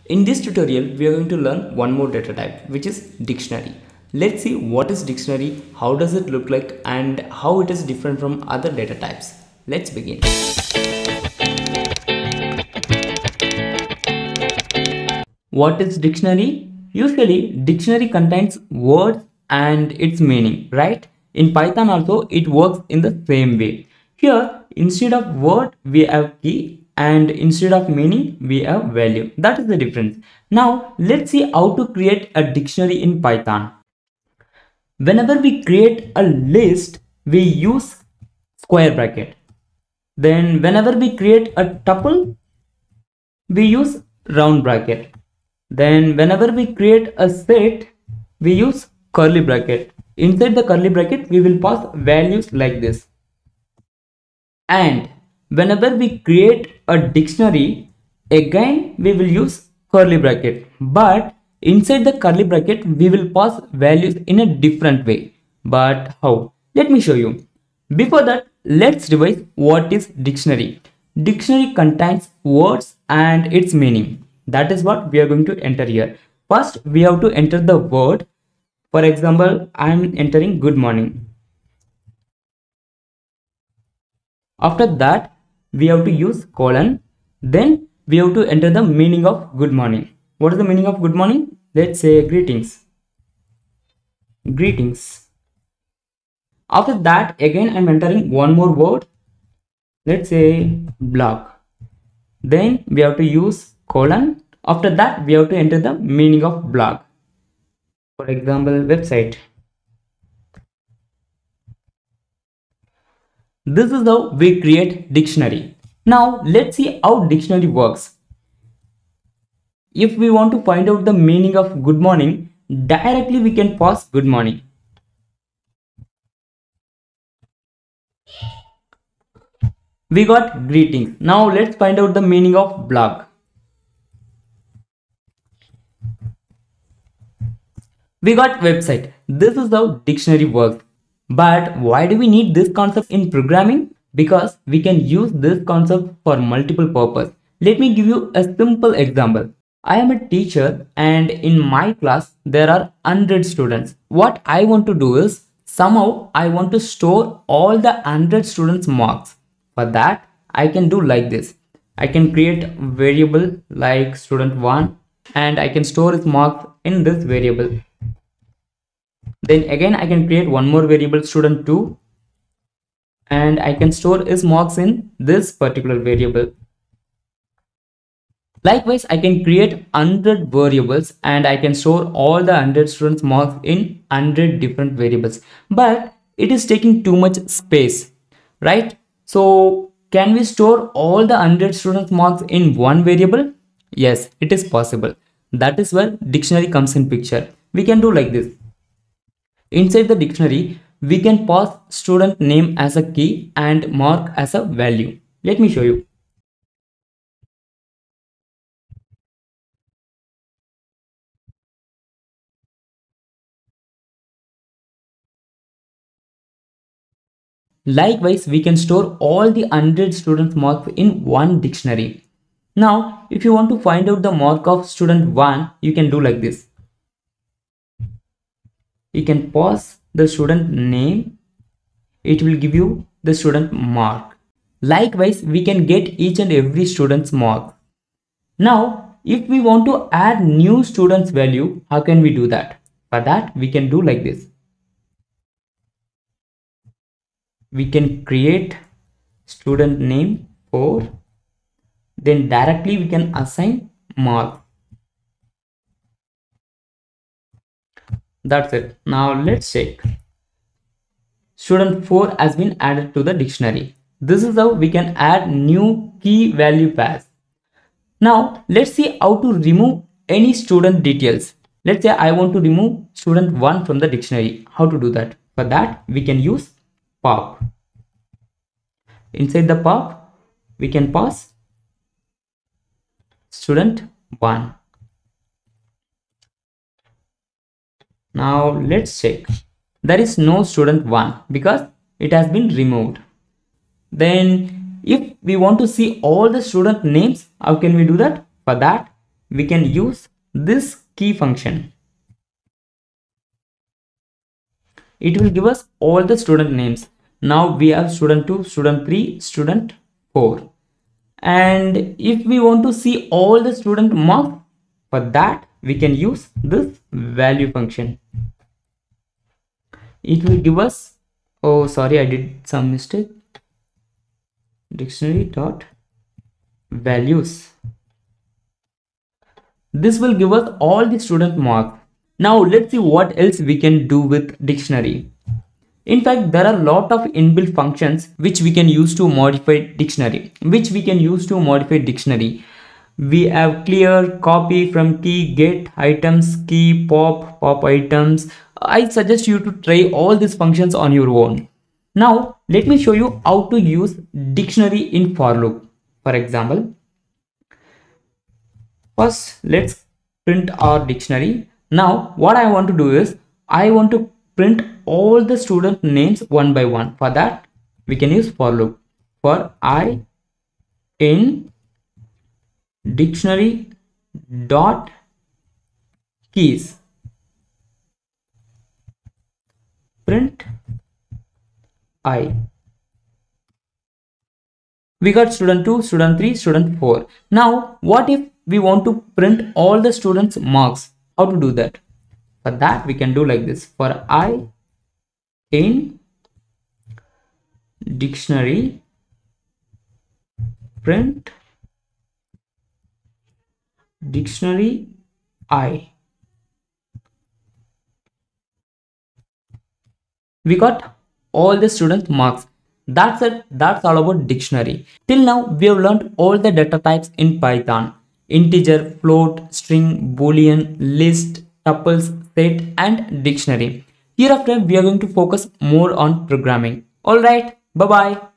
In this tutorial, we are going to learn one more data type, which is dictionary. Let's see what is dictionary, how does it look like, and how it is different from other data types. Let's begin. What is dictionary? Usually, dictionary contains words and its meaning, right? In Python also, it works in the same way. Here, instead of word, we have key, and instead of meaning, we have value. That is the difference. Now, let's see how to create a dictionary in Python. Whenever we create a list, we use square bracket. Then whenever we create a tuple, we use round bracket. Then whenever we create a set, we use curly bracket. Inside the curly bracket, we will pass values like this. And whenever we create a dictionary, again we will use curly bracket. But inside the curly bracket, we will pass values in a different way. But how? Let me show you. Before that, let's revise what is dictionary. Dictionary contains words and its meaning. That is what we are going to enter here. First, we have to enter the word. For example, I am entering good morning. After that, we have to use colon. Then we have to enter the meaning of good morning. What is the meaning of good morning? Let's say greetings. Greetings. After that, again I am entering one more word. Let's say blog. Then we have to use colon. After that, we have to enter the meaning of blog. For example, website. This is how we create dictionary. Now let's see how dictionary works. If we want to find out the meaning of good morning, directly we can pass good morning. We got greetings. Now let's find out the meaning of blog. We got website. This is how dictionary works. But why do we need this concept in programming? Because we can use this concept for multiple purposes. Let me give you a simple example. I am a teacher and in my class there are 100 students. What I want to do is somehow I want to store all the 100 students marks. For that I can do like this. I can create a variable like student1 and I can store its marks in this variable. Then again I can create one more variable student2 and I can store its marks in this particular variable. Likewise, I can create 100 variables and I can store all the 100 students marks in 100 different variables. But it is taking too much space, right? So can we store all the 100 students marks in one variable? Yes, it is possible. That is where dictionary comes in picture. We can do like this. Inside the dictionary, we can pass student name as a key and mark as a value. Let me show you. Likewise, we can store all the 100 students marks in one dictionary. Now, if you want to find out the mark of student 1, you can do like this. You can pass the student name. It will give you the student mark. Likewise, we can get each and every student's mark. Now, if we want to add new student's value, how can we do that? For that, we can do like this. We can create student name 4. Then directly we can assign mark. That's it. Now let's check. Student 4 has been added to the dictionary. This is how we can add new key value pairs. Now let's see how to remove any student details. Let's say I want to remove student 1 from the dictionary. How to do that? For that we can use pop. Inside the pop we can pass student 1. Now let's check. There is no student 1 because it has been removed. Then if we want to see all the student names, how can we do that? For that we can use this key function. It will give us all the student names. Now we have student 2, student 3, student 4. And if we want to see all the student marks, for that we can use this value function. It will give us, oh sorry, I did some mistake, dictionary dot values. This will give us all the student marks. Now let's see what else we can do with dictionary. In fact, there are a lot of inbuilt functions which we can use to modify dictionary. We have clear, copy from key, get items, key, pop items. I suggest you to try all these functions on your own. Now let me show you how to use dictionary in for loop. For example, first let's print our dictionary. Now what I want to do is I want to print all the student names one by one. For that we can use for loop. For I in dictionary dot keys, print I. We got student 2, student 3, student 4. Now what if we want to print all the students marks? How to do that? For that we can do like this. For I in dictionary print dictionary I. We got all the student marks. That's it. That's all about dictionary. Till now we have learned all the data types in Python: integer, float, string, boolean, list, tuples, set and dictionary. Hereafter we are going to focus more on programming. Alright, bye bye.